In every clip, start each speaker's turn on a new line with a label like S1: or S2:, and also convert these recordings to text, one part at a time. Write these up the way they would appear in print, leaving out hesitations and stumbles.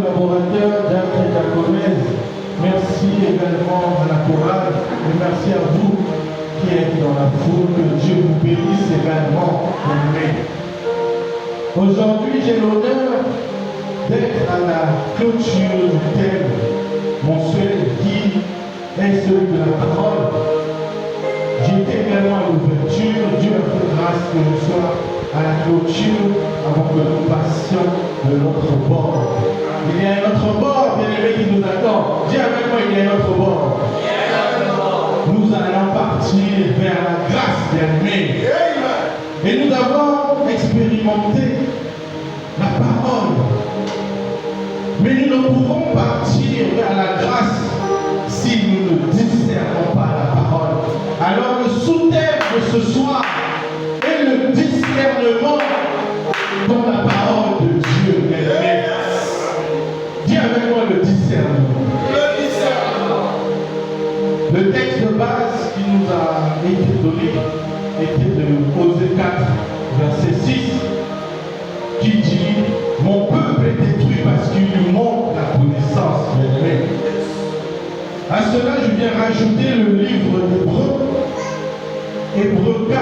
S1: collaborateurs d'Arc Diaconesse. Merci également à la chorale et merci à vous qui êtes dans la foule. Que Dieu vous bénisse également. Amen. Aujourd'hui, j'ai l'honneur d'être à la clôture du thème mensuel qui est celui de la parole. J'étais également à l'ouverture. Dieu a fait grâce que je sois à la clôture avant que nous passions de l'autre bord. Il y a un autre bord, bien aimé, qui nous attend. Dis avec moi, il y a un autre bord. Nous allons partir vers la grâce, bien aimé. Et nous avons expérimenté la parole. Mais nous ne pouvons partir vers la grâce si nous ne discernons pas la parole. Alors le sous-thème de ce soir est le discernement dans la parole de Dieu. Dis avec moi le discernement. Le texte de base qui nous a été donné était de Osée 4, verset 6, qui dit « Mon peuple est détruit parce qu'il lui manque la connaissance. » À cela, je viens rajouter le livre d'Hébreux, Hébreux 4,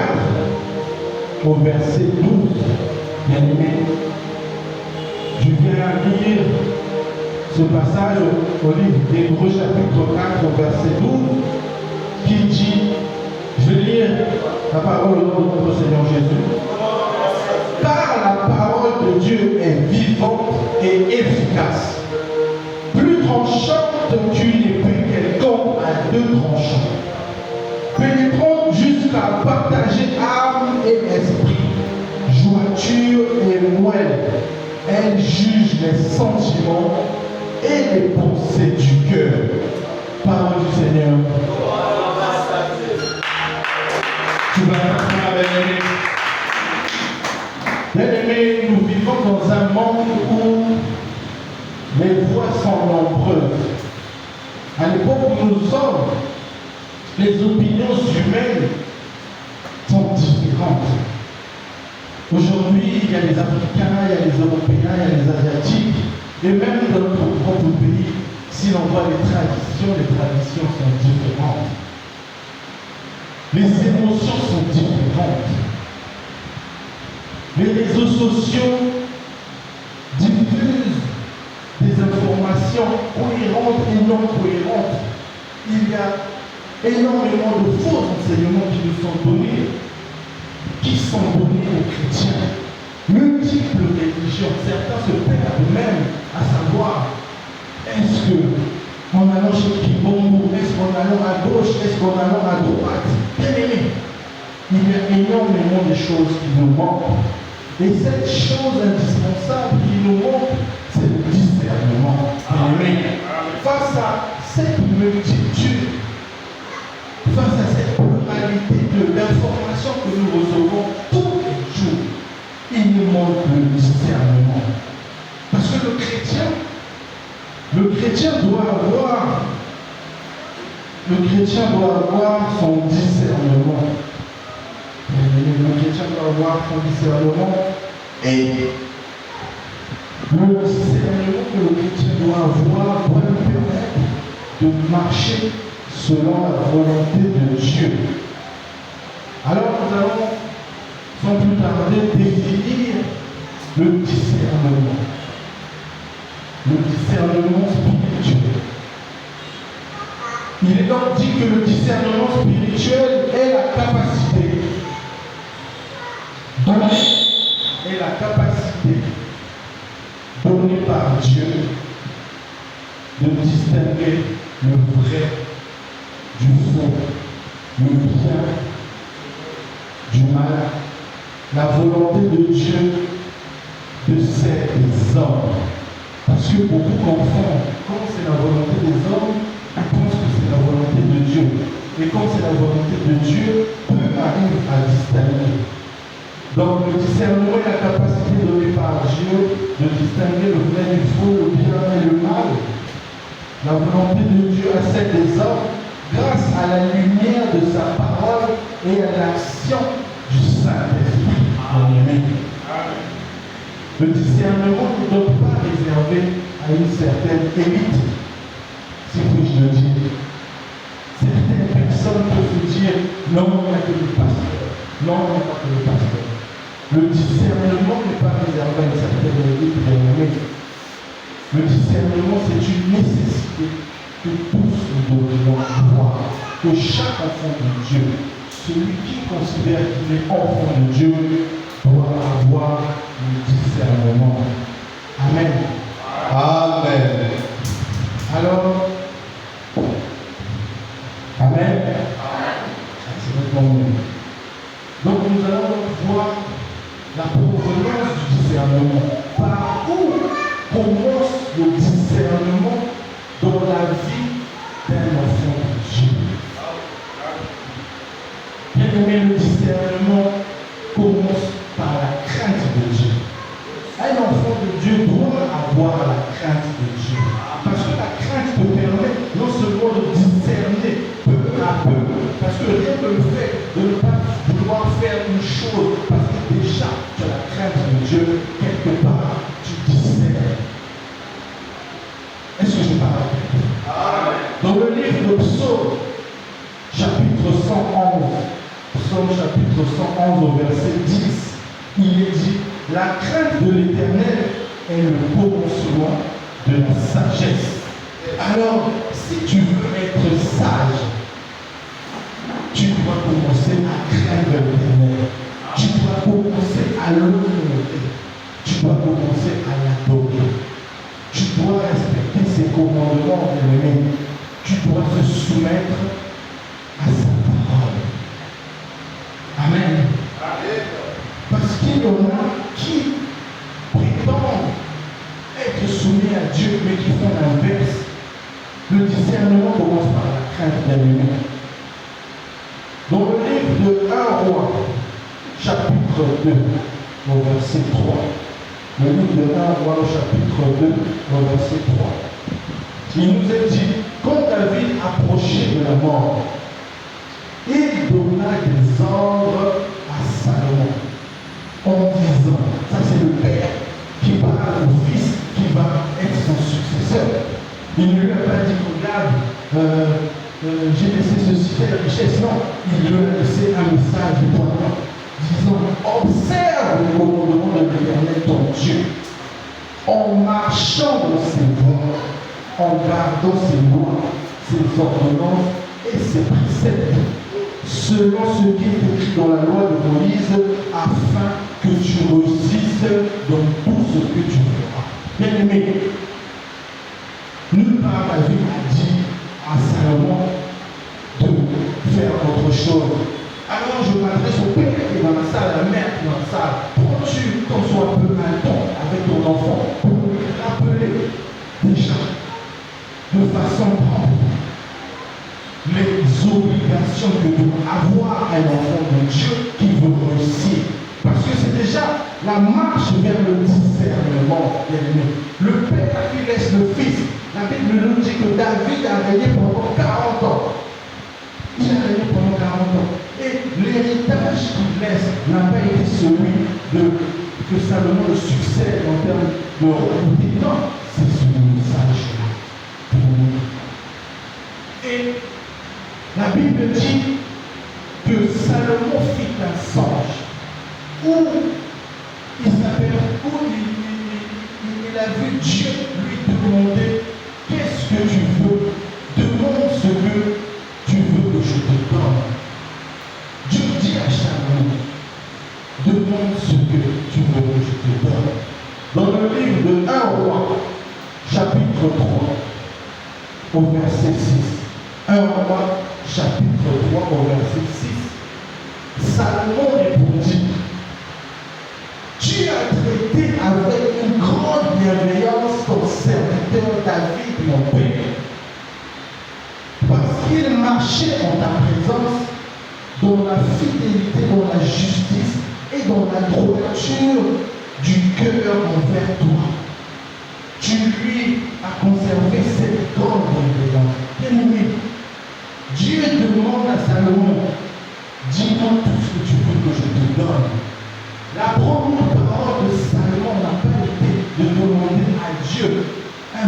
S1: au verset 12. Bien aimé, je viens lire ce passage au livre d'Hébreux chapitre 4 au verset 12 qui dit, je vais lire la parole au nom de notre Seigneur Jésus. Car la parole de Dieu est vivante et efficace, plus tranchante qu'une épée quelconque à deux tranchants, pénétrante jusqu'à partager âme et esprit, jointure et moelle. Elle juge les sentiments et les pensées du cœur. Parole du Seigneur. Tu vas faire bien-aimé. Bien-aimé, nous vivons dans un monde où les voix sont nombreuses. À l'époque où nous sommes, les opinions humaines sont différentes. Aujourd'hui, il y a les Africains, il y a les Européens, il y a les Asiatiques. Et même dans notre propre pays, si l'on voit les traditions sont différentes. Les émotions sont différentes. Les réseaux sociaux diffusent des informations cohérentes et non cohérentes. Il y a énormément de faux enseignements qui nous sont donnés, aux chrétiens. Multiples religions, certains se perdent même à savoir, est-ce qu'en allant chez Kibombo, est-ce qu'en allant à gauche, est-ce qu'en allant à droite? Bien aimé, il y a énormément de choses qui nous manquent. Et cette chose indispensable qui nous manque, c'est le discernement. Bien aimé, face à cette multitude, face à cette pluralité d'informations que nous recevons tous les jours, il nous manque le discernement. Parce que le chrétien doit avoir son discernement. Le chrétien doit avoir son discernement. Et le discernement que le chrétien doit avoir doit lui permettre de marcher selon la volonté de Dieu. Alors nous allons sans plus tarder définir le discernement. Le discernement spirituel. Il est donc dit que le discernement spirituel est la capacité donnée par Dieu de distinguer le vrai du faux, le bien du mal, la volonté de Dieu de ces hommes. Parce que beaucoup confondent. Quand c'est la volonté des hommes, ils pensent que c'est la volonté de Dieu. Et quand c'est la volonté de Dieu, peu arrivent à distinguer. Donc le discernement est la capacité donnée par Dieu de distinguer le vrai du faux, le bien et le mal. La volonté de Dieu à celle des hommes, grâce à la lumière de sa parole et à l'action du Saint-Esprit. Amen. Le discernement n'est donc pas réservé à à une certaine élite, si puis-je le dire. Certaines personnes peuvent se dire, non, il n'y a que le pasteur. Non, il n'y a pas que le pasteur. Le discernement n'est pas réservé à une certaine élite bien-aimée. Le discernement, c'est une nécessité que tous nous devons avoir, que chaque enfant de Dieu, celui qui considère qu'il est enfant de Dieu, doit avoir le discernement. Amen.
S2: Amen.
S1: Alors, Amen. C'est notre moment. Donc nous allons voir la provenance du discernement. Par où commence le discernement dans la vie d'un enfant de Dieu? Bien aimé, le discernement commence par la crainte de Dieu. Un enfant de Dieu doit avoir la crainte de Dieu. Parce que la crainte te permet non seulement de discerner peu à peu, parce que rien que le fait de ne pas vouloir faire une chose, parce que déjà tu as la crainte de Dieu, quelque part tu discernes. Est-ce que je parle? Dans le livre de Psaume, chapitre 111, Psaume chapitre 111 au verset 10, il est dit: la crainte de l'Éternel est le commencement de la sagesse. Alors, si tu veux être sage, tu dois commencer à craindre l'Éternel. Tu dois commencer à l'honorer. Tu dois commencer à l'adorer. Tu dois respecter ses commandements, bien-aimé. Tu dois te soumettre à sa parole. Amen. Parce qu'il y en a qui prétendent être soumis à Dieu, mais qui font l'inverse. Le discernement commence par la crainte, bien-aimé. Dans le livre de 1 Roi, chapitre 2, au verset 3. Le livre de 1 Roi, chapitre 2, au verset 3. Il nous est dit, quand David approchait de la mort, il donna des ordres à Salomon en disant, ça c'est le père qui parle au fils qui va être son successeur. Il ne lui a pas dit, regarde, j'ai laissé ceci, telle richesse. Non, il lui a laissé un message de poignant, disant, observe le commandement de l'Éternel ton Dieu, en marchant dans ses voies, en gardant ses lois, ses ordonnances et ses préceptes, selon ce qui est écrit dans la loi de Moïse, afin que tu réussisses dans tout ce que tu feras. Bien aimé, nulle part David a dit à Salomon de faire autre chose. Alors je m'adresse au père qui est dans la salle, à la mère qui est dans la salle. Prends-tu qu'on soit un peu un temps avec ton enfant pour lui rappeler déjà de façon propre les obligations que doit avoir un enfant de Dieu qui veut réussir. Parce que c'est déjà la marche vers le discernement. Le père qui laisse le fils. La Bible nous dit que David a régné pendant 40 ans. Il a régné pendant 40 ans. Et l'héritage qu'il laisse n'a pas été celui que Salomon le succède en termes de royauté. Non, c'est ce message pour nous. Et la Bible dit que Salomon fit un songe où il a vu Dieu lui demander qu'est-ce que tu veux, demande ce que tu veux que je te donne. Dieu dit à Salomon, demande ce que tu veux que je te donne. Dans le livre de 1 Roi, chapitre 3, au verset 6. 1 Roi, chapitre 3, au verset 6. Salomon répondit, tu as traité avec une grande bienveillance ton serviteur David, mon père, parce qu'il marchait en ta présence dans la fidélité, dans la justice et dans la droiture du cœur envers toi. Tu lui as conservé cette grande bienveillance. Bien-aimé, Dieu demande à Salomon, dis-moi tout ce que tu veux que je te donne. La première parole de Salomon n'a pas été de demander à Dieu un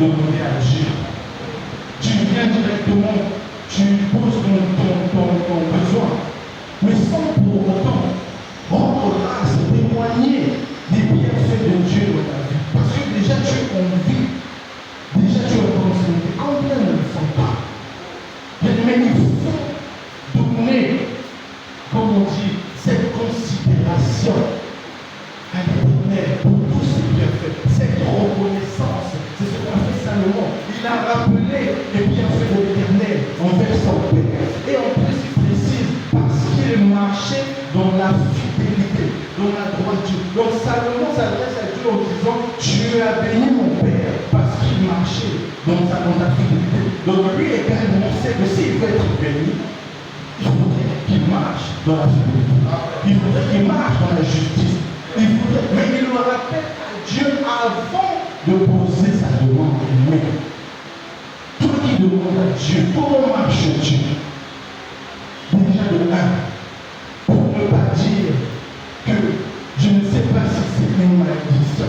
S1: demander à Dieu. Tu viens directement, tu poses ton besoin, mais sans pour autant rendre grâce, témoigner des bienfaits de Dieu dans ta vie. Parce que déjà tu es en vie, déjà tu es en proximité. Combien ne le sont pas? Mais il faut donner, comme on dit, cette considération à l'Éternel pour tous ses bienfaits, cette reconnaissance. C'est ce qu'a fait Salomon. Il a rappelé les bienfaits de l'Éternel envers son Père. Et en plus, il précise parce qu'il marchait dans la fidélité, dans la droiture. Donc Salomon s'adresse à Dieu en disant: tu as béni mon Père parce qu'il marchait dans ta fidélité. Donc lui également sait que s'il veut être béni, il faudrait qu'il marche dans la fidélité. Il faudrait qu'il marche dans la justice. Mais il le rappelle à Dieu avant de poser sa demande. Mais toi qui demandes à Dieu, comment marches-tu? Déjà de là, pour ne pas dire que je ne sais pas si c'est une malédiction,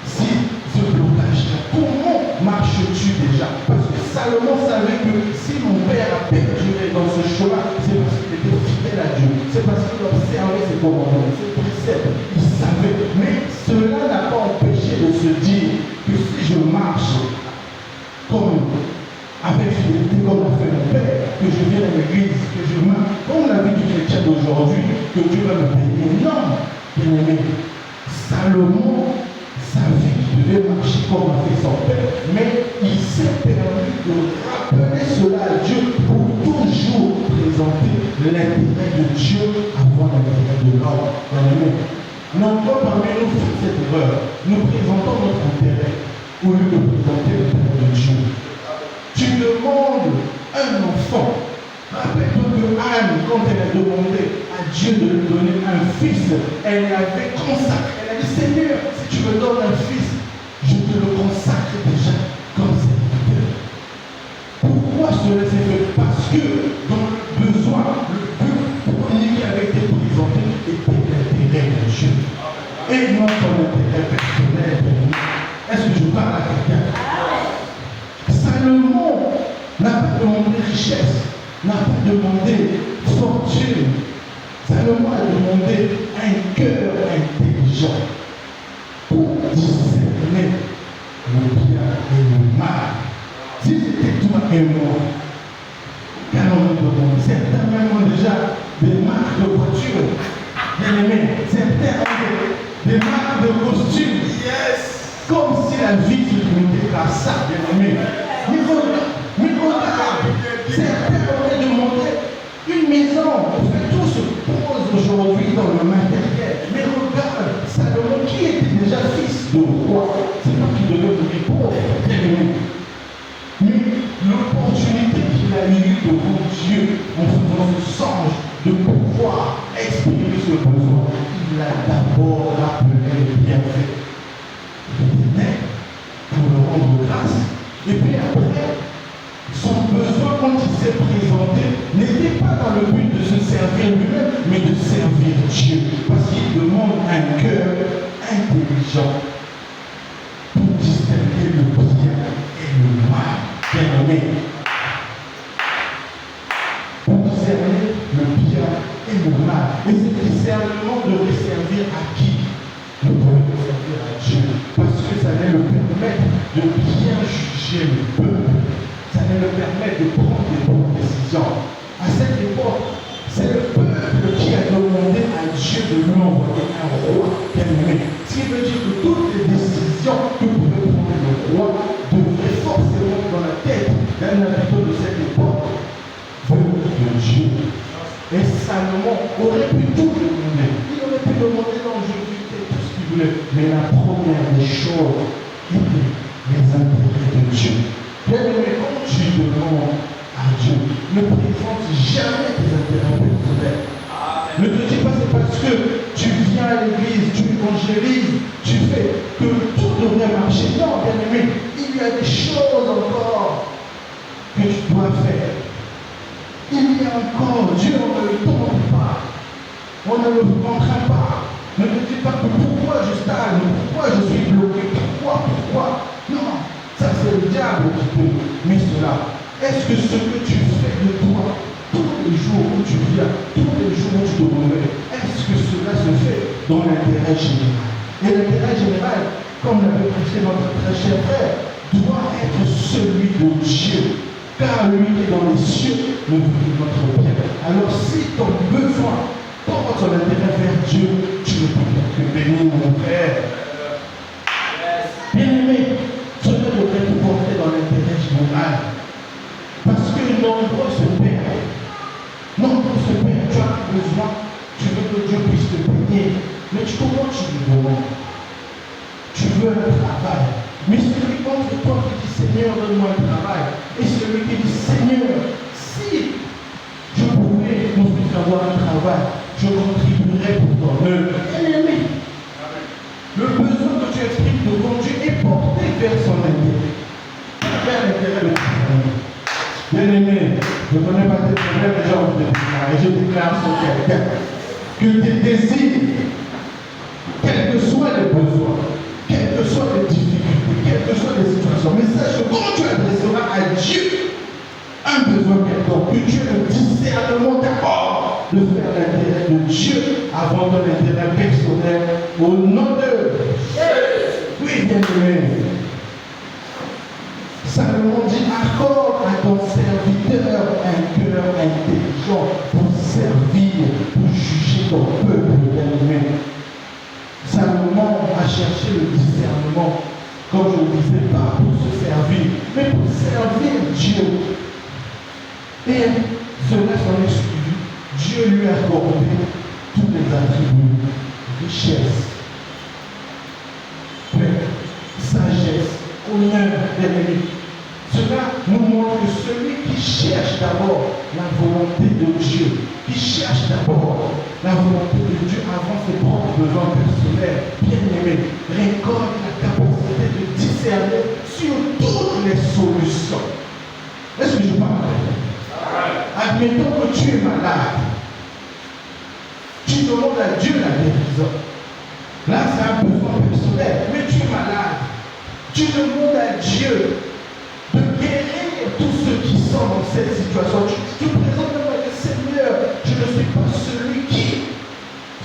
S1: si ce blocage-là, comment marches-tu déjà? Parce que Salomon savait que si mon père a perduré dans ce chemin, c'est parce qu'il était fidèle à Dieu, c'est parce qu'il observait ses commandements, ses préceptes, il savait. Mais cela n'a pas empêché de se dire que si je marche comme avec fidélité, comme l'a fait mon père, que je viens à l'église, que je marche, comme la vie du chrétien d'aujourd'hui, que Dieu va me bénir. Non, bien aimé, Salomon savait qu'il devait marcher comme a fait son père, mais il s'est permis de rappeler cela à Dieu pour toujours présenter l'intérêt de Dieu avant l'intérêt de l'homme. Bien aimé, nombreux parmi nous font cette erreur. Nous présentons notre intérêt au lieu de présenter l'intérêt de Dieu. Tu demandes un enfant. Rappelle-toi que Anne, quand elle a demandé à Dieu de lui donner un fils, elle l'avait consacré. Elle a dit: Seigneur, si tu me donnes un fils, je te le consacre déjà comme serviteur. Pourquoi cela s'est fait? Parce que dans le besoin, le but premier qui avait été présenté était l'intérêt de Dieu. Et non ton intérêt personnel. Est-ce que je parle à quelqu'un? Salomon n'a pas demandé richesse, n'a pas demandé fortune. Salomon a demandé un cœur intelligent pour discerner le bien et le mal. Si c'était toi et moi, qu'allons-nous demander? Certains même ont déjà des marques de voiture, bien aimé. Certains ont des marques de costume. Yes! Comme si la vie se limitait à ça, bien aimé. Mais regarde, certains auraient demandé une maison. Tout se pose aujourd'hui dans le matériel. Mais regarde, Salomon, qui était déjà fils de roi, c'est pas qu'il devait devenir pauvre, bien aimé. Mais l'opportunité qu'il a eue de voir Dieu en faisant ce songe de pouvoir exprimer ce besoin, il a d'abord rappelé les bienfaits de l'Éternel pour le rendre grâce. Et puis après, son besoin, quand il s'est présenté, n'était pas dans le but de se servir lui-même, mais de servir Dieu. Parce qu'il demande un cœur intelligent pour distinguer le bien et le mal. Bien aimé. Pour discerner le bien et le mal. Et ce discernement devait servir à qui? Nous devons servir à Dieu. Parce que ça allait le permettre de bien juger le peuple. Ça allait le permettre de prendre des bonnes décisions. À cette époque, c'est le peuple qui a demandé à Dieu de lui envoyer un roi bien aimé. Ce qui veut dire que toutes les décisions que pouvait prendre le roi devraient forcément dans la tête d'un habitant de cette époque venir de Dieu. Et Salomon aurait pu tout demander. Il aurait pu demander longévité, tout ce qu'il voulait. Mais la première des choses était les intérêts de Dieu. Bien aimé, quand tu demandes à Dieu, ne présente jamais tes intérêts personnels. Ne te dis pas c'est parce que tu viens à l'église, tu évangélises, tu fais que tout devrait marcher. Non, bien aimé, il y a des choses encore que tu dois faire. Il y a encore, Dieu on ne le tombe pas, on ne le contraint pas. Ne te dis pas que pourquoi je stagne, pourquoi je suis bloqué, pourquoi. Non, ça c'est le diable qui te met cela. Est-ce que ce que tu fais de toi, tous les jours où tu viens, tous les jours où tu te réveilles, est-ce que cela se fait dans l'intérêt général? Et l'intérêt général, comme l'avait prêché notre très cher frère, doit être celui de Dieu. Car lui qui est dans les cieux nous veut notre bien. Alors si ton besoin porte ton intérêt vers Dieu, tu ne peux pas que bénir mon frère. Bien-aimé, cela devrait te porter dans l'intérêt général. Parce que nombreux se perdent. Nombreux se perdent. Tu as besoin, tu veux que Dieu puisse te bénir. Mais comment tu le demandes? Tu veux un travail. Mais celui contre toi qui dit Seigneur, donne-moi un travail. Et celui qui dit Seigneur, si je pouvais ensuite avoir un travail, je contribuerais pour ton œuvre. Bien-aimé, le besoin que tu exprimes devant Dieu est porté vers son intérêt. Vers l'intérêt de ta famille. Bien-aimé, je ne connais pas tes problèmes, les gens de déclarer. Et je déclare sur quelqu'un que tes désirs, quels que soient les besoins, quelles que soient les difficultés, quelles que soient les situations, mais sache que quand tu adresseras à Dieu un besoin quelconque, que tu aies le discernement d'abord de faire l'intérêt de Dieu avant ton intérêt personnel, au nom de Jésus. Oui, bien-aimé. Salomon dit, accorde à ton serviteur un cœur intelligent pour servir, pour juger ton peuple, bien-aimé. Salomon a cherché le discernement, comme je le disais, pas pour se servir, mais pour servir Dieu. Et cela s'en est suivi. Dieu lui a accordé tous les attributs, richesse, paix, sagesse, honneur, bien-aimé. Cela nous montre que celui qui cherche d'abord la volonté de Dieu, qui cherche d'abord la volonté de Dieu avant ses propres besoins personnels, bien-aimé, récolte la capacité de discerner sur toutes les solutions. Est-ce que je parle? Admettons que tu es malade. Tu demandes à Dieu la guérison. Là, c'est un besoin personnel, mais tu es malade. Tu demandes à Dieu de guérir tous ceux qui sont dans cette situation. Tu présentes devant le Seigneur, je ne suis pas celui qui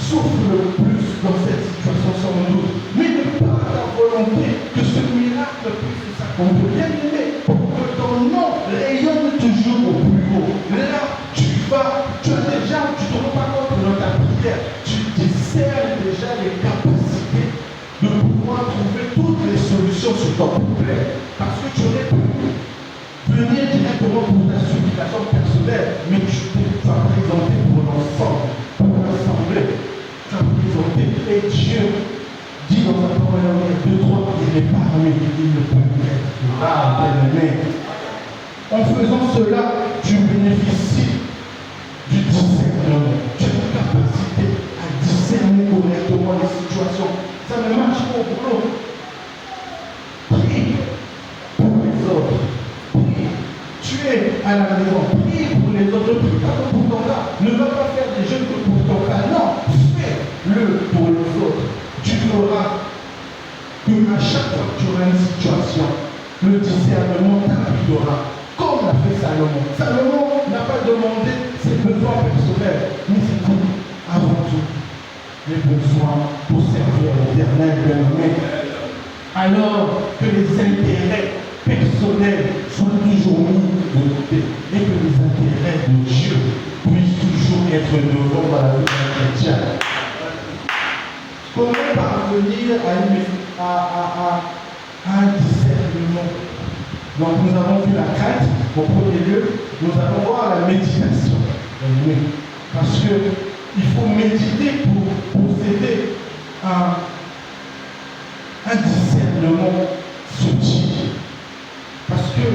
S1: souffre le plus dans cette situation sans doute, mais de par ta volonté que ce miracle puisse s'accomplir. Bien-aimé, pour que ton nom rayonne toujours au plus haut. Là, tu as déjà, tu ne te rends pas compte que dans ta prière, tu discernes déjà les capacités de pouvoir trouver toutes les solutions sur ton problème. Parce que tu aurais pu venir directement pour ta supplication personnelle, mais tu vas présenter pour l'ensemble, pour l'assemblée. Tu vas présenter et Dieu dit dans sa parole, il y a 2, 3, il est parmi, il ne peut être. Ah, bien-aimé. En faisant cela, tu bénéficies du discernement. Tu as la capacité à discerner correctement les situations. Ça ne marche pas au boulot. Prie pour les autres. Prie. Tu es à la maison. Prie pour les autres. Ne prie pas pour ton cas. Ne va pas faire des jeux que pour ton cas. Non. Fais-le pour les autres. Tu verras qu'à chaque fois que tu auras une situation, le discernement t'appuiera. Comme l'a fait Salomon. Salomon n'a pas demandé ses besoins personnels, mais c'est tout, avant tout, les besoins pour servir l'Éternel, bien-aimé. Alors que les intérêts personnels soient toujours mis de côté et que les intérêts de Dieu puissent toujours être devant dans la vie d'un chrétien. Comment parvenir à un discernement? Donc nous avons vu la crainte, au premier lieu, nous allons voir la méditation. Parce qu'il faut méditer pour posséder un discernement subtil. Parce que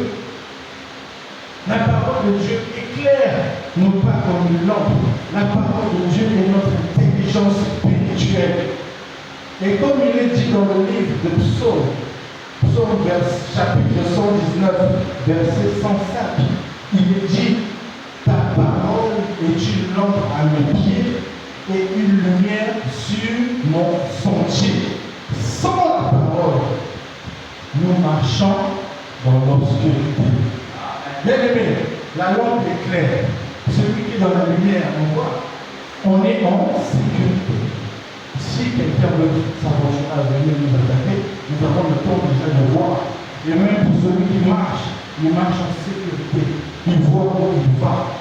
S1: la parole de Dieu éclaire non pas comme une lampe. La parole de Dieu est notre intelligence spirituelle. Et comme il est dit dans le livre de Psaume, chapitre 119, verset 105, il est dit, ta parole est une lampe à mes pieds et une lumière sur mon sentier. Sans la parole, nous marchons dans l'obscurité. Bien aimé, la lampe est claire. Celui qui est dans la lumière, on voit, on est en sécurité. Si quelqu'un veut s'aventurer à venir nous attaquer, nous avons le temps déjà de voir. Et même pour celui qui marche, il marche en sécurité. Il voit où il va.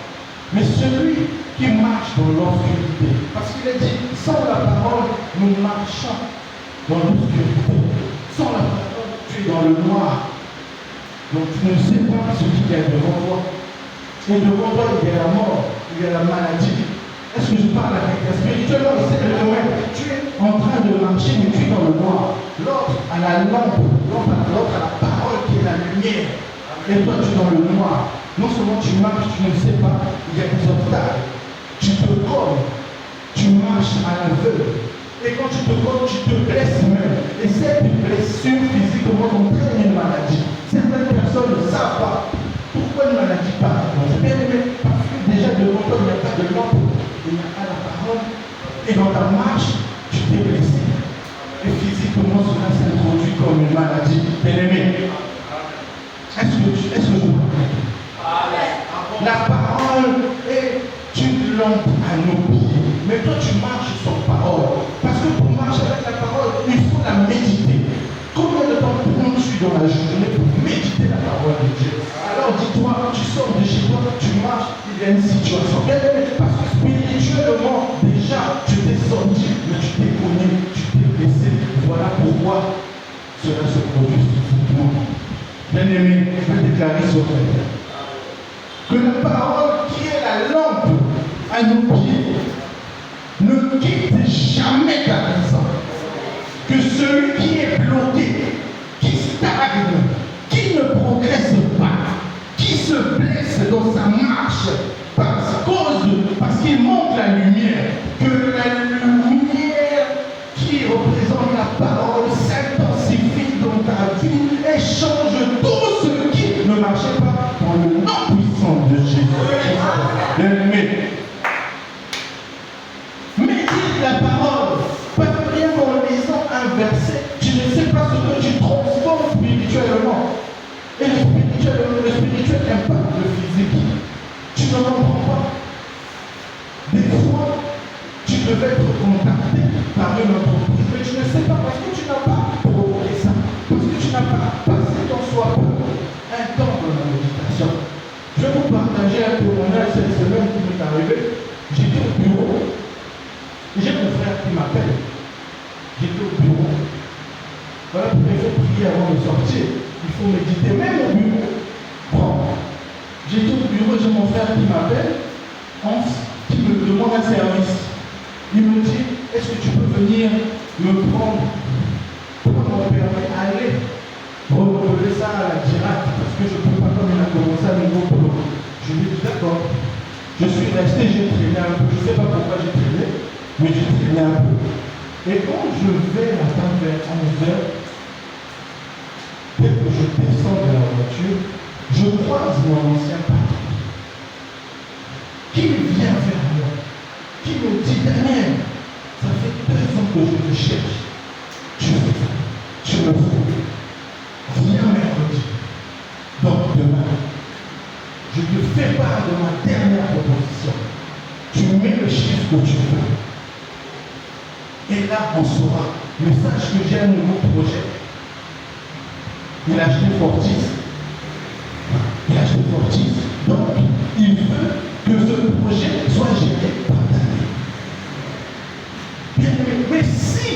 S1: Mais celui qui marche dans l'obscurité, parce qu'il a dit, sans la parole, nous marchons dans l'obscurité. Sans la parole, tu es dans le noir. Donc tu ne sais pas ce qu'il y a devant toi. Et devant toi, il y a la mort, il y a la maladie. Est-ce que je parle à quelqu'un spirituellement? Tu es en train de marcher, mais tu es dans le noir. L'autre a la lampe, l'autre a la parole qui est la lumière. Et toi, tu es dans le noir. Non seulement tu marches, tu ne sais pas, il y a des obstacles. Tu te colles, tu marches à l'aveugle. Et quand tu te colles, tu te blesses même. Et cette blessure physiquement entraîne une maladie. Certaines personnes ne savent pas pourquoi une maladie part. C'est bien aimé, parce que déjà devant toi, il n'y a pas de lampe, il n'y a pas la parole. Et dans ta marche, tu t'es blessé. Et physiquement, cela s'introduit comme une maladie. Bien aimé, est-ce que je peux parler? La parole est une lampe à nos pieds. Mais toi, tu marches sans parole. Parce que pour marcher avec la parole, il faut la méditer. Combien de temps prends-tu dans la journée pour méditer la parole de Dieu? Alors dis-toi, tu sors de chez toi, tu marches, il y a une situation. Parce que spirituellement, déjà, tu t'es sorti, mais tu t'es cogné, tu t'es blessé. Voilà pourquoi cela se produit physiquement. Bien aimé, je vais déclarer sur terre que la parole qui est la lampe à nos pieds ne quitte jamais ta maison. Que celui qui est bloqué, qui stagne, qui ne progresse pas, qui se blesse dans sa marche parce qu'il manque la lumière, que la lumière qui représente la parole s'intensifie dans ta vie et change tout ce qui ne marchait pas dans le nom puissant de Jésus. Bien-aimé, médite la parole. Pas de rien en lisant un verset, tu ne sais pas ce que tu transformes spirituellement. Et le spirituel impacte le physique. Tu n'en comprends pas. Des fois, tu devais être contacté par une entreprise, mais tu ne sais pas parce que tu n'as pas provoqué ça. Parce que tu n'as pas passé ton soi un temps dans la méditation. Je vais vous partager un témoignage cette semaine qui m'est arrivé. J'étais au bureau. J'ai mon frère qui m'appelle. J'étais au bureau. Voilà, il faut prier avant de sortir. Il faut méditer, même au bureau. Bon. J'étais au bureau, j'ai mon frère qui m'appelle, Hans, qui me demande un service. Il me dit, est-ce que tu peux venir me prendre pour mon permis, aller renouveler ça à la direct, parce que je ne peux pas, comme il a commencé à nouveau boulot. Je lui ai dit, d'accord. Je suis resté, j'ai traîné un peu. Je ne sais pas pourquoi j'ai traîné, mais j'ai traîné un peu. Et quand je vais attendre vers 11h, dès que je descends de la voiture, je croise mon ancien patron qui vient vers moi, qui me dit, Daniel, ça fait 2 ans que je te cherche. Tu me fous. Viens mercredi. Donc demain, je te fais part de ma dernière proposition. Tu mets le chiffre que tu veux. Et là, on saura. Mais sache que j'ai un nouveau projet. Il a acheté Fortis. Donc, il veut que ce projet soit géré par Daniel. Bien aimé, mais si,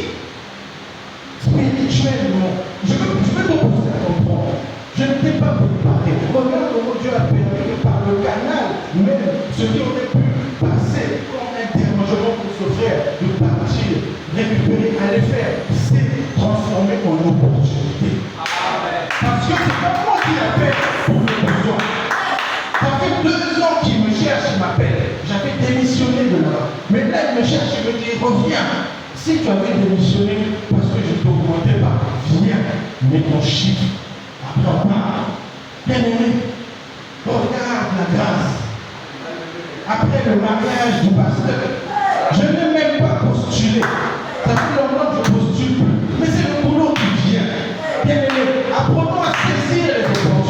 S1: spirituellement, je vais te poser à comprendre. Je ne t'ai pas préparé. Regarde comment Dieu a permis que par le canal, même ce qui aurait pu passer comme interrogement pour ce frère, de partir, récupérer, aller faire, c'est transformé en opportunité. Parce que c'est pas moi qui appelle pour le besoin. Ça fait 2 ans qu'il me cherche, il m'appelle. J'avais démissionné de là. Mais là, il me cherche, il me dit, reviens. Si tu avais démissionné parce que je t'augmentais pas, viens, mets ton chiffre. Après, on part. Bien aimé, regarde la grâce. Après le mariage du pasteur, je n'ai même pas postulé. Ça fait longtemps que je postule plus. Mais c'est le boulot qui vient. Bien aimé, apprenons à saisir les opportunités.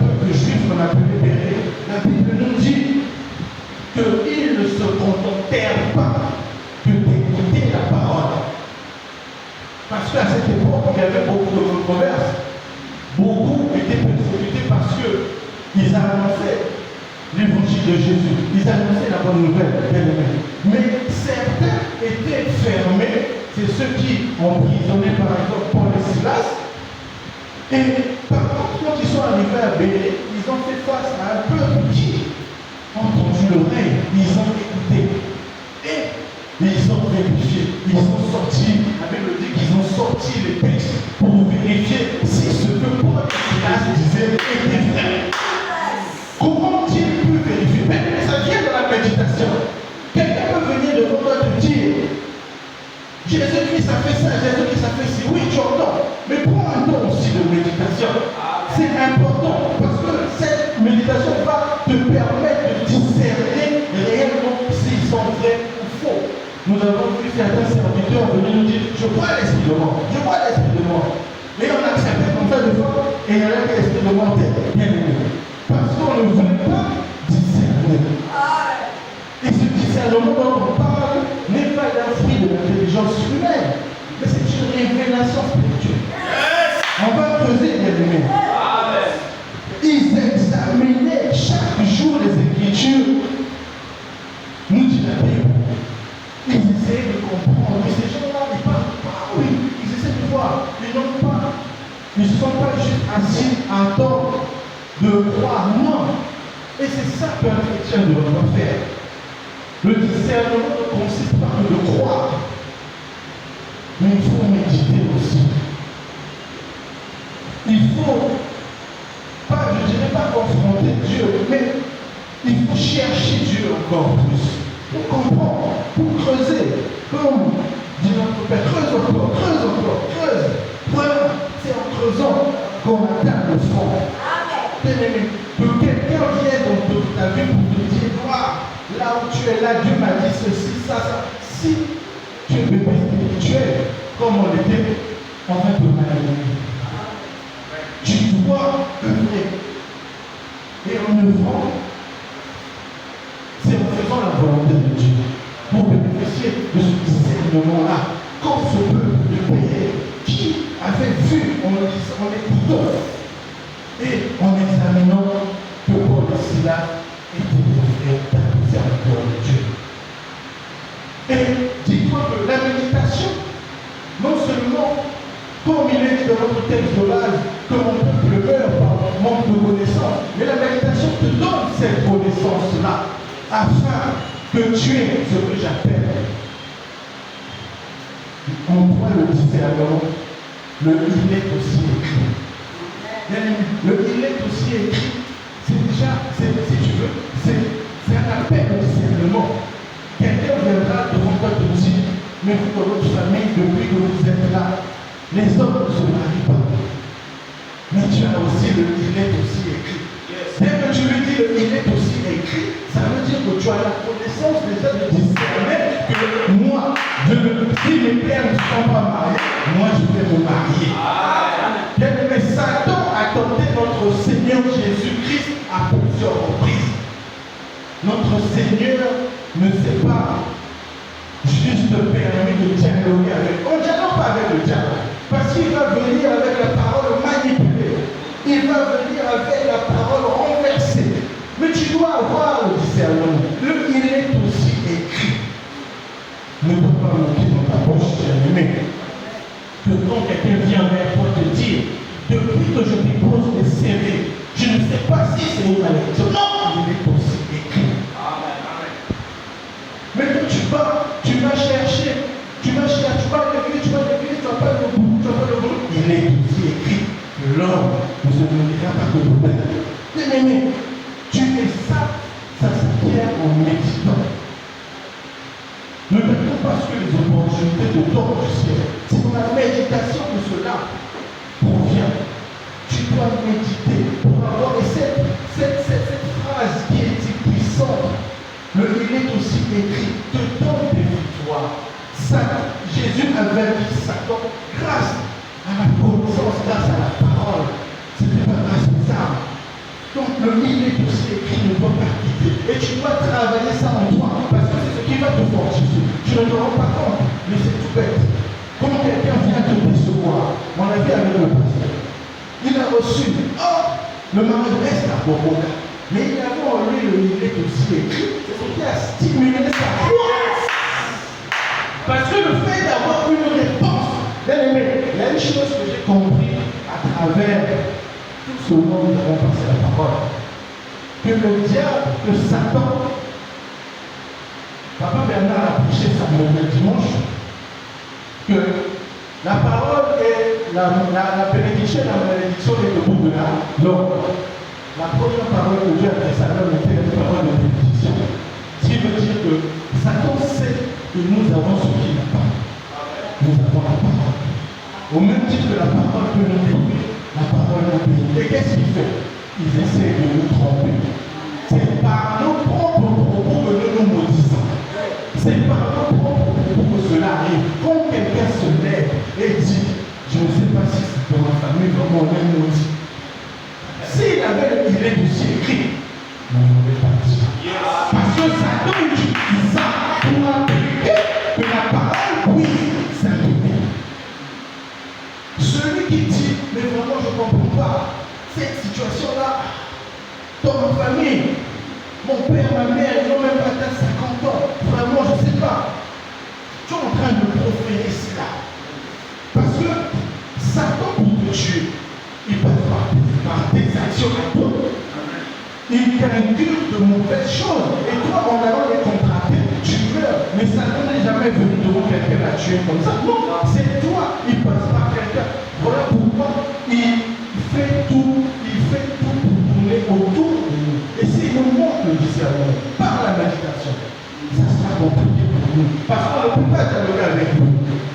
S1: le peuple juif qu'on appelait Béret, la Bible nous dit qu'ils ne se contentèrent pas que d'écouter la parole. Parce qu'à cette époque, il y avait beaucoup de controverses. Beaucoup étaient persécutés parce qu'ils annonçaient l'évangile de Jésus. Ils annonçaient la bonne nouvelle, bien aimé. Mais certains étaient fermés. C'est ceux qui ont emprisonné par exemple Paul et Silas. Et par contre, quand ils sont arrivés à Béret, ils ont fait face à un peuple qui ont tendu l'oreille, ils ont écouté. Et ils ont vérifié, ils ont sorti, la Bible dit qu'ils ont sorti les textes pour vérifier si ce que Paul et Silas disaient était vrai. Comment ont-ils pu vérifier? Mais ça vient de la méditation. Quelqu'un peut venir devant toi te dire Jésus-Christ a fait ça, Jésus-Christ a fait ci. Oui, tu entends. Mais prends un temps aussi de méditation. C'est important parce que cette méditation va te permettre de discerner réellement s'ils sont vrais ou faux. Nous avons vu certains serviteurs venir nous dire je vois l'esprit de mort, je vois l'esprit de mort. Et on acceptait comme ça des fois et il y en a l'esprit de mort bien aimé. Parce qu'on ne voulait pas discerner. Et ce discernement dont on parle n'est pas un fruit de l'intelligence humaine, mais c'est une révélation spirituelle. On va creuser, bien aimé. Ils examinaient chaque jour les Écritures. Nous dit la Bible. Ils essayaient de comprendre. Mais ces gens-là, ils parlent pas, oui. Ils essaient de voir. Ils n'ont pas. Ils ne sont pas juste assis à attendre de croire. Non. Et c'est ça qu'un chrétien doit faire. Le discernement ne consiste pas que de croire. Mais il faut méditer aussi. Il faut pas, je ne dirais pas confronter Dieu, mais il faut chercher Dieu encore plus. Pour comprendre, pour creuser. Comme dit notre Père, creuse encore, creuse. Voilà, c'est en creusant qu'on atteint le fond. Bien-aimé, que quelqu'un vienne dans ta vie pour te dire, voilà, là où tu es là, Dieu m'a dit ceci, ça. Si tu es bébé spirituel, comme on l'était, on va te manier. Tu dois œuvrer. Et en œuvrant, c'est en faisant la volonté de Dieu pour bénéficier de ce discernement-là. Comme ce peuple de Béret qui avait vu en écoutant et en examinant que Paul et Silas étaient des véritables serviteurs de Dieu. Et dis-toi que la méditation, non seulement, comme il est dit dans notre texte de l'âge, que mon peuple meurt par manque de connaissance, mais la méditation te donne cette connaissance-là, afin que tu aies ce que j'appelle, on voit le discernement, le il est aussi écrit. Le il est aussi écrit, c'est déjà, si tu veux, c'est un appel au discernement. Quelqu'un viendra devant toi te dire, mais vous dans votre famille, depuis que vous êtes là, les hommes ne se marient pas. Mais tu as aussi le il est aussi écrit. Dès que tu lui dis le il est aussi écrit, ça veut dire que tu as la connaissance déjà de discerner que moi, si mes pères ne sont pas mariés, moi je vais me marier. Bien aimé, Satan a tenté notre Seigneur Jésus-Christ à plusieurs reprises. Notre Seigneur ne s'est pas juste permis de dialoguer avec. On ne dialogue pas avec le diable. Parce qu'il va venir avec la parole manipulée. Il va venir avec la parole renversée. Mais tu dois avoir le discernement. Le il est aussi écrit. Ne doit pas manquer dans ta bouche, bien-aimé. Que quand quelqu'un vient vers toi te dire, depuis que je dépose des CV, je ne sais pas si c'est une malédiction. Non, il est aussi écrit. Mais quand tu vas chercher, tu vas à l'église, tu vas pas le bout, il est aussi écrit que l'homme ne se nourrira pas que de pain. Bien-aimé, tu fais ça s'acquiert en méditant. Ne t'attends pas ce que les opportunités te donnent du ciel. C'est dans la méditation que cela provient. Tu dois méditer pour avoir cette phrase qui est si puissante. Le il est aussi écrit, te donne des victoires. Jésus avait dit Satan grâce à la connaissance, grâce à la parole. Ce n'était pas grâce aux armes. reçu. Or, le mari reste à Boboka. Mais il avait en lui le millet aussi écrit. C'est ce qui a stimulé sa foi. Parce que le fait d'avoir une réponse, bien aimé, il y a une chose que j'ai compris à travers tout ce dont nous avons passé la parole. Que le diable, que Satan, Papa Bernard a prêché ça le dimanche, que la parole est la bénédiction et la malédiction est au bout de la langue. La première parole que Dieu a adressée à l'homme était une parole de bénédiction. Ce qui veut dire que Satan sait que nous avons ce qu'il n'a pas. Nous avons la parole. Au même titre que la parole peut nous détruire, la parole nous bénit. Et qu'est-ce qu'il fait? Ils essaient de nous tromper. C'est par nos propres propos que nous nous maudissons. C'est par nos propres propos que cela arrive. Quand quelqu'un se lève et dit, je ne sais pas si c'est dans ma famille, vraiment on est maudit. S'il avait il est aussi écrit, on n'aurait pas dit. Parce que Satan utilise ça pour impliquer que la parole puisse s'imprimer. Celui qui dit, mais vraiment je ne comprends pas cette situation-là, dans ma famille, mon père, ma mère, ils n'ont même pas atteint 50 ans. Vraiment, je ne sais pas. Tu es en train de proférer cela. Parce que Satan, pour te tuer, il passe par des actions à toi. Il t'inculque de mauvaises choses. Et toi, en allant les contracter, tu meurs. Mais Satan n'est jamais venu devant quelqu'un à tuer comme ça. Non, c'est toi. Il passe par quelqu'un. Voilà pourquoi il fait tout pour tourner autour de nous. Et s'il nous montre le discernement par la méditation, ça sera compliqué pour nous. Parce qu'on ne peut pas dialoguer avec nous.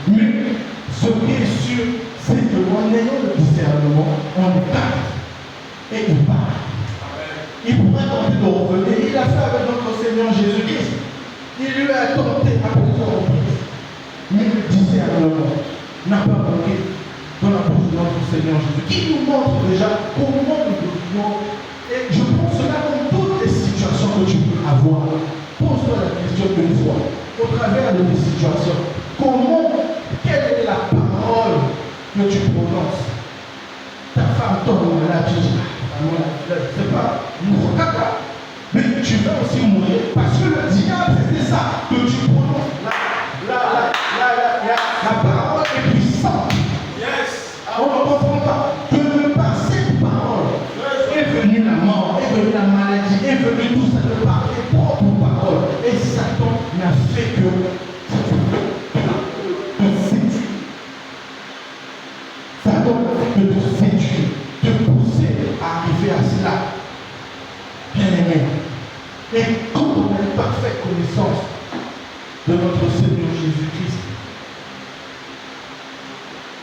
S1: Mais ce qui est sûr, c'est qu'en ayant le discernement, on écarte et il part. Il pourrait tenter de revenir. Il a fait avec notre Seigneur Jésus-Christ. Il lui a tenté à plusieurs reprises. Mais le discernement n'a pas manqué dans la bouche de notre Seigneur Jésus, qui nous montre déjà comment nous devons. Et je pense cela dans toutes les situations que tu peux avoir. Pose-toi la question une fois, au travers de tes situations. Quelle est la parole que tu prononces? Ta femme tombe malade, tu dis, c'est pas, mais tu vas aussi mourir parce que le diable, c'était ça, que tu prononces. La parole est puissante. On ne comprend pas que par cette parole est venue la mort, est venue la maladie, est venue tout ça de par tes propres paroles. Et Satan n'a fait que te séduire. Satan n'a fait que te séduire, te pousser à arriver à cela. Bien aimé. Et quand on a une parfaite connaissance de notre Seigneur Jésus-Christ,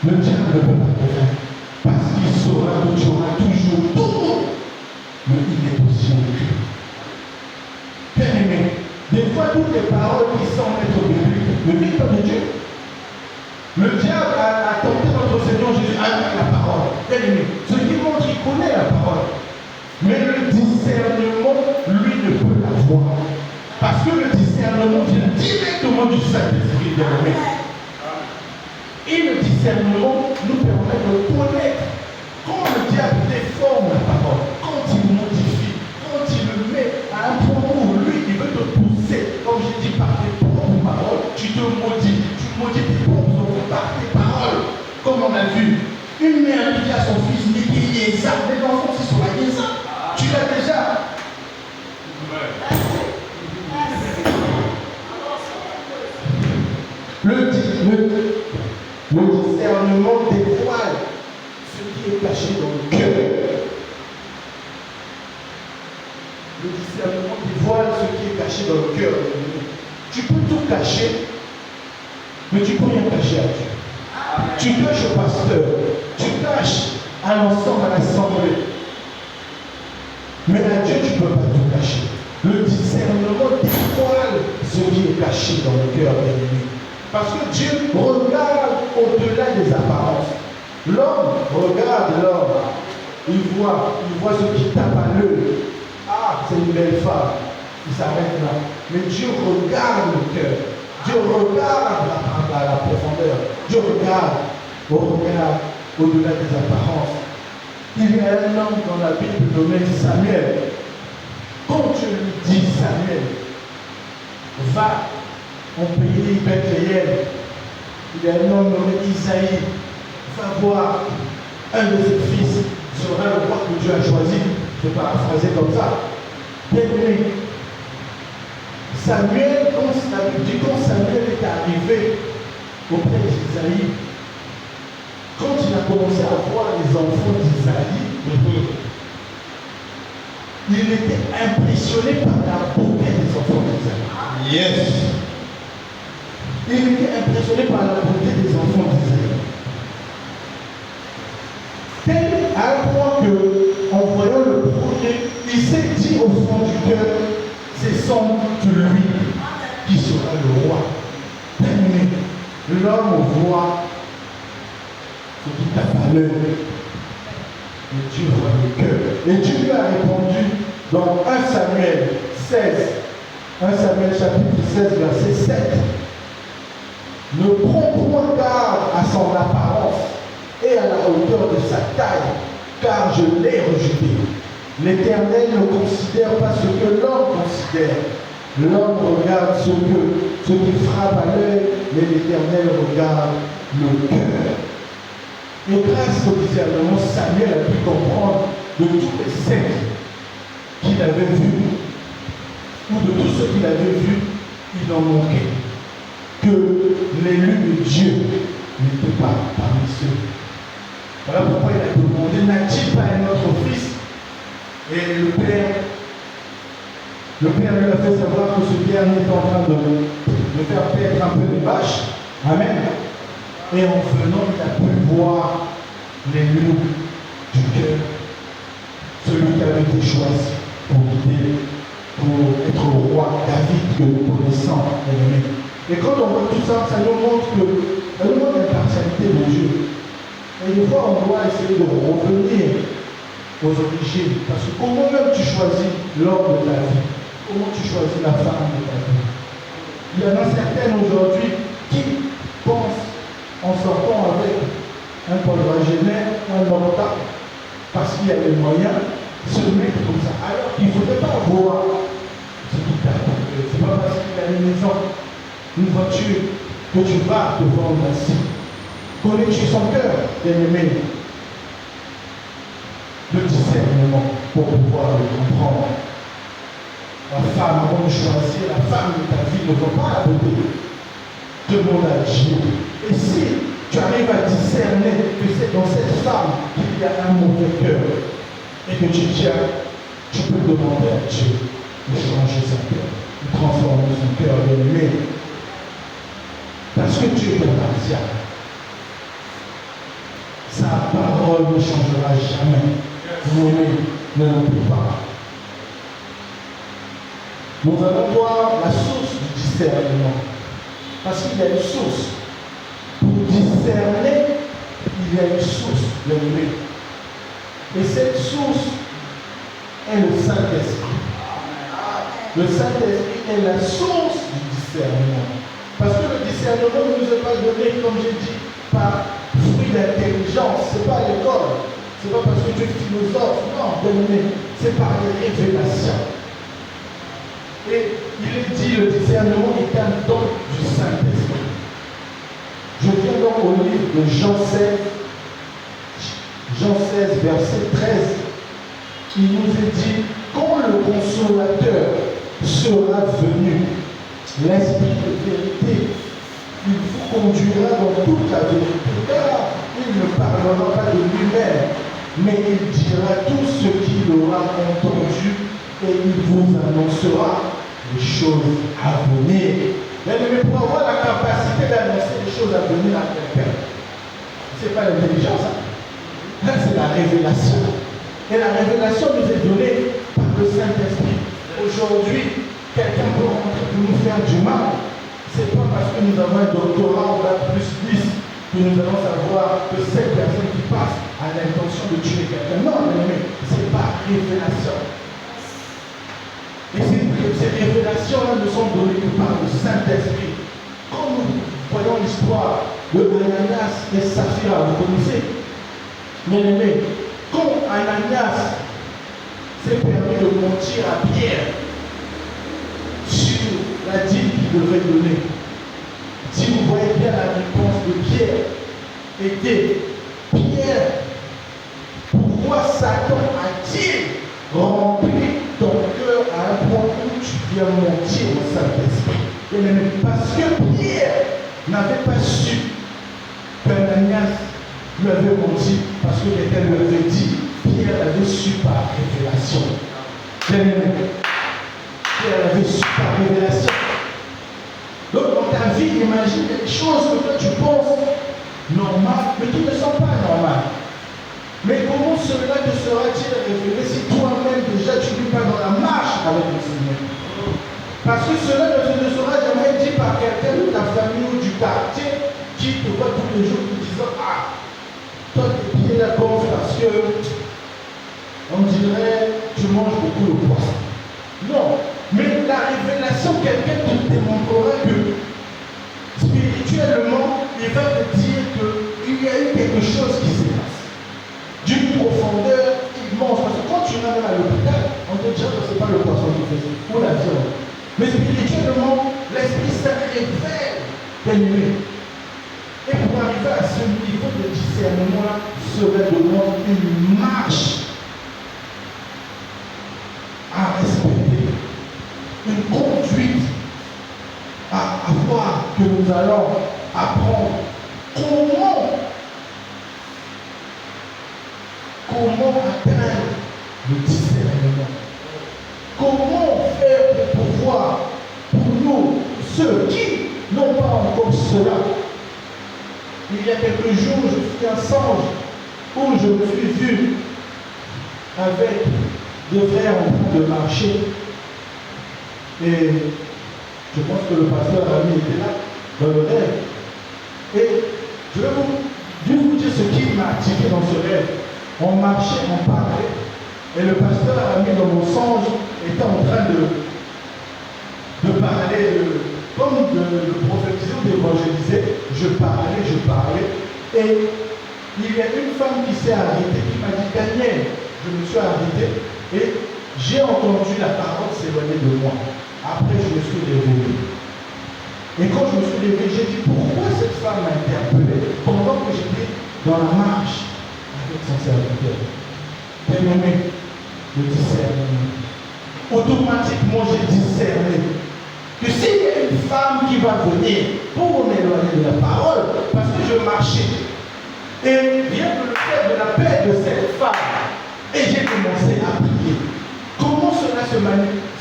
S1: le diable ne peut pas te faire. Parce qu'il saura que tu auras toujours tout. Mais il est aussi écrit. Bien aimé, des fois toutes les paroles qui semblent être bibliques ne viennent pas de Dieu. Le diable a tenté notre Seigneur Jésus avec la parole. Bien aimé, ce qui montre qu'il connaît la parole. Mais le discernement, lui, ne peut l'avoir. Parce que le discernement vient directement du Saint-Esprit, bien aimé. Et le discernement nous permet de connaître quand le diable déforme la parole, quand il modifie, quand il le met à un point où lui, il veut te pousser, comme j'ai dit, par tes propres paroles, tu te maudis, tu maudis tes propres enfants par tes paroles. Comme on a vu, une mère qui dit à son fils, n'éteignez ça, les enfants aussi sont là, ça. Tu l'as déjà. Le discernement dévoile ce qui est caché dans le cœur. Le discernement dévoile ce qui est caché dans le cœur. Tu peux tout cacher, mais tu ne peux rien cacher à Dieu. Tu caches au pasteur, tu caches à l'ensemble, à l'assemblée. Mais à Dieu, tu ne peux pas tout cacher. Le discernement dévoile ce qui est caché dans le cœur de l'ennemi. Parce que Dieu regarde au-delà des apparences. L'homme regarde l'homme. Il voit ce qui tape à l'œil. Ah, c'est une belle femme. Il s'arrête là. Mais Dieu regarde le cœur. Dieu regarde la profondeur. Dieu regarde au-delà des apparences. Il y a un homme dans la Bible nommé Samuel. Quand Dieu lui dit Samuel, va en pays Bethléem, il y a un homme nommé Isaïe, va voir un de ses fils sera le roi que Dieu a choisi. Je vais paraphraser comme ça. Bien aimé, Samuel, quand Samuel est arrivé auprès d'Isaïe, quand il a commencé à voir les enfants d'Isaïe, il était impressionné par la beauté des enfants d'Isaïe.
S2: Yes.
S1: Il était impressionné par la beauté des enfants d'Isaïe. Tel à un point que, en voyant le projet, il s'est dit au fond du cœur, c'est sans doute lui qui sera le roi. L'homme voit ce qui tape à l'œil. Et Dieu voit le cœur. Et Dieu lui a répondu dans 1 Samuel 16, 1 Samuel chapitre 16, verset 7. Ne prends point garde à son apparence et à la hauteur de sa taille, car je l'ai rejeté. L'Éternel ne considère pas ce que l'homme considère. L'homme regarde ce qui frappe à l'œil, mais l'Éternel regarde le cœur. Et grâce au discernement, Samuel a pu comprendre de tous les signes qu'il avait vus, ou de tout ce qu'il avait vu, il en manquait. Que l'élu de Dieu n'était pas parmi ceux. Voilà pourquoi il a demandé, n'a-t-il pas un autre fils? Et le père lui a fait savoir que ce dernier est en train de faire perdre un peu les vaches. Amen. Et en venant, il a pu voir l'élu du cœur, celui qui avait été choisi pour guider, pour être le roi David que nous connaissons. Et quand on voit tout ça, ça nous montre l'impartialité de Dieu. Et des fois, on doit essayer de revenir aux origines. Parce que comment même tu choisis l'homme de ta vie? Comment tu choisis la femme de ta vie? Il y en a certaines aujourd'hui qui pensent en sortant avec un Paul Wagener ou un Norta, parce qu'il y a les moyens, se mettre comme ça. Alors qu'il ne faudrait pas voir ce qui t'attend. C'est pas parce qu'il y a une maison, une voiture, que tu vas te vendre ainsi. Connais-tu son cœur, bien-aimé? Le discernement pour pouvoir le comprendre. La femme, avant de choisir la femme de ta vie, ne voit pas la beauté. Demande à Dieu. Et si tu arrives à discerner que c'est dans cette femme qu'il y a un mauvais cœur, et que tu tiens, tu peux demander à Dieu de changer son cœur, de transformer son cœur, bien-aimé. Parce que Dieu est impartial. Sa parole ne changera jamais. Vous-même ne l'oubliez pas. Nous allons voir la source du discernement. Parce qu'il y a une source. Pour discerner, il y a une source, bien-aimé. Et cette source est le Saint-Esprit. Le Saint-Esprit est la source du discernement. Parce que le discernement ne nous est pas donné, comme j'ai dit, par fruit d'intelligence. Ce n'est pas à l'école. Ce n'est pas parce que tu es philosophe. Non, bien-aimé. C'est par les révélations. Et il est dit, le discernement est un don du Saint-Esprit. Je viens donc au livre de Jean 16, verset 13. Il nous est dit, quand le consolateur sera venu, l'Esprit de vérité, il vous conduira dans toute la vérité, car il ne parlera pas de lui-même, mais il dira tout ce qu'il aura entendu et il vous annoncera les choses à venir. Mais pour avoir la capacité d'annoncer les choses à venir à quelqu'un, ce n'est pas l'intelligence, c'est la révélation. Et la révélation nous est donnée par le Saint-Esprit. Aujourd'hui, quelqu'un peut rencontrer pour nous faire du mal. Ce n'est pas parce que nous avons un doctorat ou un plus 10 que nous allons savoir que cette personne qui passe a l'intention de tuer quelqu'un. Non, mais c'est par révélation. Et ces révélations-là ne sont données que par le Saint-Esprit. Quand nous voyons l'histoire de Ananias et Saphira, vous connaissez? Bien aimé, quand Ananias s'est permis de mentir à Pierre sur la dîme qu'il devait donner. Si vous voyez bien la réponse de Pierre était: Pierre, pourquoi Satan a-t-il rempli ton cœur à un point où tu viens mentir au Saint-Esprit? Parce que Pierre n'avait pas su qu'Ananias lui avait menti, parce que quelqu'un lui avait dit. Pierre avait su par révélation. Pierre avait su par révélation. Donc dans ta vie, imagine des choses que toi tu penses normales, mais qui ne sont pas normales. Mais comment cela te sera-t-il révélé si toi-même déjà tu n'es pas dans la marche avec le Seigneur? Parce que cela ne te sera jamais dit par quelqu'un de ta famille ou du quartier qui te voit tous les jours en disant: ah, toi tes pieds là gonflent parce que on dirait tu manges beaucoup de poisson. Non, mais la révélation, quelqu'un te démontrera que spirituellement, il va te dire qu'il y a eu quelque chose qui se passe. D'une profondeur immense. Parce que quand tu vas à l'hôpital, on te dira que ce n'est pas le poisson qui fait ça, ou la viande. Mais spirituellement, l'Esprit Saint révèle bien-aimé. Et pour arriver à ce niveau de discernement-là, cela demande une marche à respecter, une conduite à avoir, que nous allons apprendre comment atteindre le discernement. Comment faire pour pouvoir, pour nous, ceux qui n'ont pas encore cela. Il y a quelques jours, je fis un songe où je me suis vu avec deux frères en train de marcher. Et je pense que le pasteur Ami était là, dans le rêve. Et je vais vous dire ce qui m'a attiré dans ce rêve. On marchait, on parlait. Et le pasteur Ami, dans mon songe, était en train de parler, comme de prophétiser ou d'évangéliser. Je parlais. Et il y a une femme qui s'est arrêtée, qui m'a dit: Daniel, je me suis arrêté. Et j'ai entendu la parole s'éloigner de moi. Après, je me suis réveillé. Et quand je me suis réveillé, j'ai dit: pourquoi cette femme m'a interpellé pendant que j'étais dans la marche avec son serviteur? Bien-aimé, le discernement. Automatiquement, j'ai discerné que s'il y a une femme qui va venir pour m'éloigner de la parole, parce que je marchais, et vient de le faire de la paix de cette femme, et j'ai commencé à prier. Comment cela se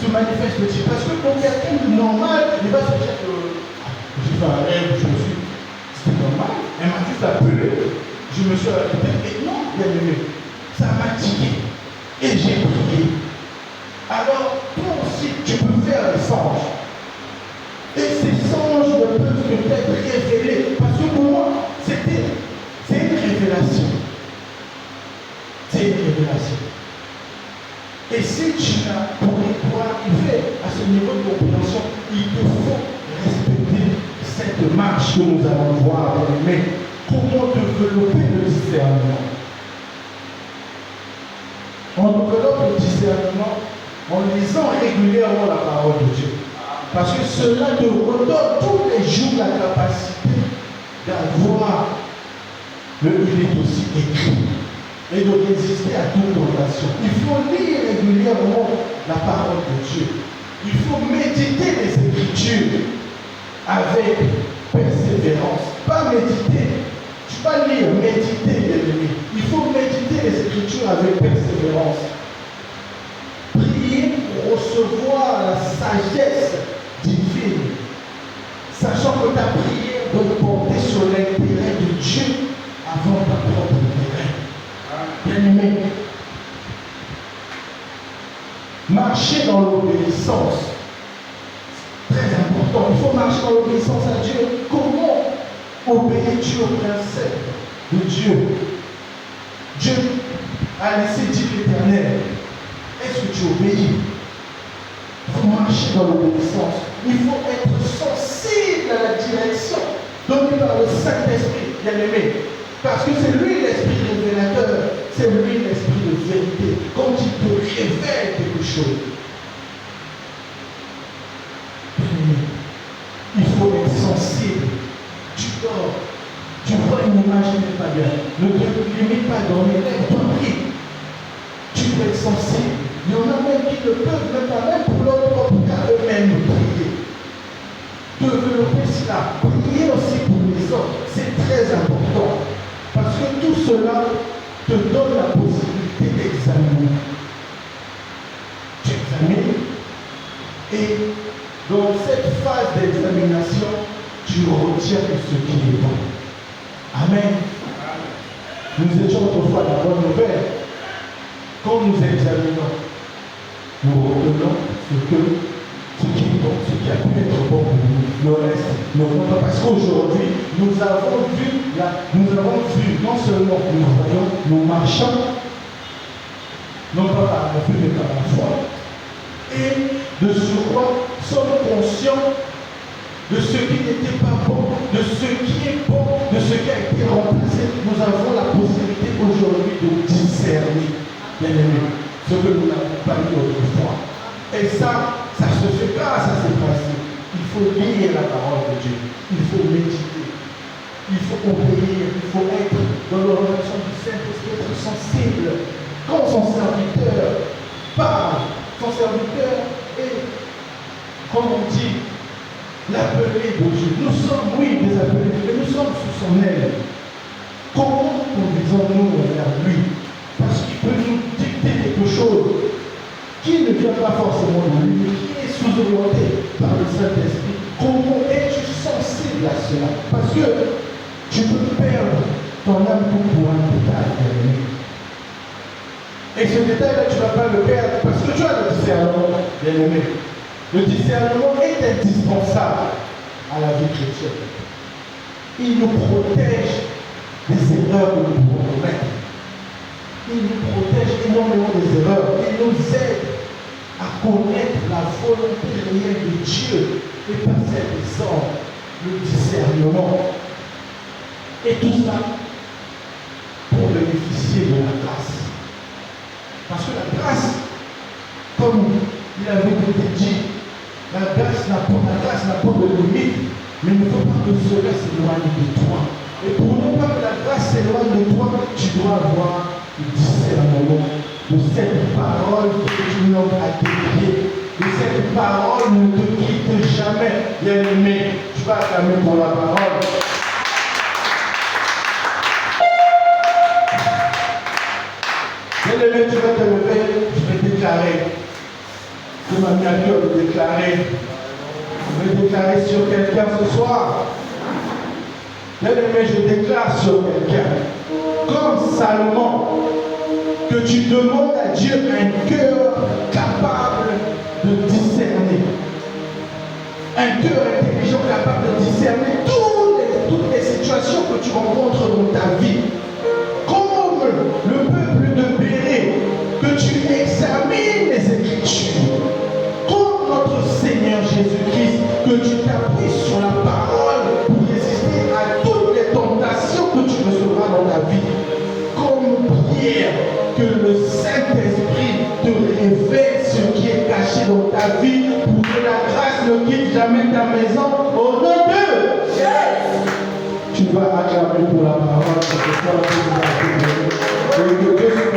S1: manifeste-t-il? Parce que pour quelqu'un de normal, il va se dire que j'ai fait un rêve, c'était normal, elle m'a juste appelé, je me suis arrêté, et non, bien aimé, ça m'a tiré, et j'ai prié. Alors, toi aussi, tu peux faire des songes. Et ces songes ne peuvent que être révélés, parce que pour moi, c'est une révélation. C'est une révélation. Et si tu n'as pour arriver à ce niveau de compréhension, il te faut respecter cette marche que nous allons voir. Mais comment développer le discernement? On développe le discernement en lisant régulièrement la parole de Dieu. Parce que cela te redonne tous les jours la capacité d'avoir le il est aussi écrit et de résister à toute tentation. Il faut lire régulièrement la parole de Dieu. Il faut méditer les Écritures avec persévérance. Pas méditer. Tu ne peux pas lire, méditer les ennemis. Il faut méditer les Écritures avec persévérance. Prier pour recevoir la sagesse divine, sachant que ta prière doit porter sur l'intérêt de Dieu avant ta propre intérêt. Bien-aimé, marcher dans l'obéissance, très important. Il faut marcher dans l'obéissance à Dieu. Comment obéis-tu au principe de Dieu? Dieu a laissé dire l'Éternel. Est-ce que tu obéis? Il faut marcher dans l'obéissance. Il faut être sensible à la direction donnée par le Saint-Esprit, bien-aimé. Parce que c'est lui l'Esprit révélateur, c'est lui l'Esprit de machine n'est pas bien. Ne te limite pas à dormir, lève-toi, prie. Tu peux être sensible. Il y en a même qui ne peuvent même pas, même pour leur propre cas, eux-mêmes prier. Développer cela, prier aussi pour les autres, c'est très important. Parce que tout cela te donne la possibilité d'examiner. Tu examines et dans cette phase d'examination, tu retiens ce qui est bon. Amen. Nous étions autrefois la bonne nouvelle. Quand nous examinons, nous retenons ce qui est bon, ce qui a pu être bon pour nous. Le reste, ne compte pas. Parce qu'aujourd'hui, nous avons vu, non seulement nous voyons, nous marchons, non pas par la vue, mais par la foi. Et de surcroît, sommes conscients de ce qui n'était pas bon, de ce qui est bon, de ce qui a été remplacé. Nous avons la possibilité aujourd'hui de discerner, bien aimé, ce que nous n'avons pas eu autrefois. Et ça se fait grâce à ces principes. Il faut lire la parole de Dieu, il faut méditer, il faut obéir, il faut être dans l'orientation du Saint-Esprit, être sensible. Quand son serviteur parle, son serviteur est, comme on dit, l'appelé de Dieu. Nous sommes, oui, des appelés, mais nous sommes sous son aile. Comment conduisons-nous vers lui? Parce qu'il peut nous dicter quelque chose qui ne vient pas forcément de lui, mais qui est sous-orienté par le Saint-Esprit. Comment es-tu sensible à cela? Parce que tu peux perdre ton âme pour un détail, bien-aimé. Et ce détail-là, tu ne vas pas le perdre parce que tu as le discernement, bien-aimé. Le discernement est indispensable à la vie chrétienne. Il nous protège des erreurs que nous pouvons commettre. Il nous protège énormément des erreurs. Il nous aide à connaître la volonté réelle de Dieu et par celle des hommes, le discernement. Et tout ça pour bénéficier de la grâce. Parce que la grâce, comme il avait été dit, la grâce n'a pas de limite, mais il ne faut pas que cela s'éloigne de toi. Et pour ne pas que la grâce s'éloigne de toi, tu dois avoir le discernement de cette parole que tu n'as pas dédiée. De cette parole ne te quitte jamais, bien-aimé. Tu vas acclamer pour la parole. Bien-aimé, tu vas te lever, je vais déclarer. Tu m'as mis à cœur de déclarer. Je vais déclarer sur quelqu'un ce soir. Bien-aimé, je déclare sur quelqu'un. Comme Salomon, que tu demandes à Dieu un cœur capable de discerner. Un cœur intelligent capable de discerner toutes les situations que tu rencontres dans ta vie. Comme le peuple de Béré, que tu examines les Écritures. Comme notre Seigneur Jésus-Christ, que tu t'appuies sur la parole pour résister à toutes les tentations que tu recevras dans ta vie. Comme Pierre, que le Saint-Esprit te révèle ce qui est caché dans ta vie pour que la grâce ne quitte jamais ta maison. Au nom de Jésus. Tu vas acclamer pour la parole.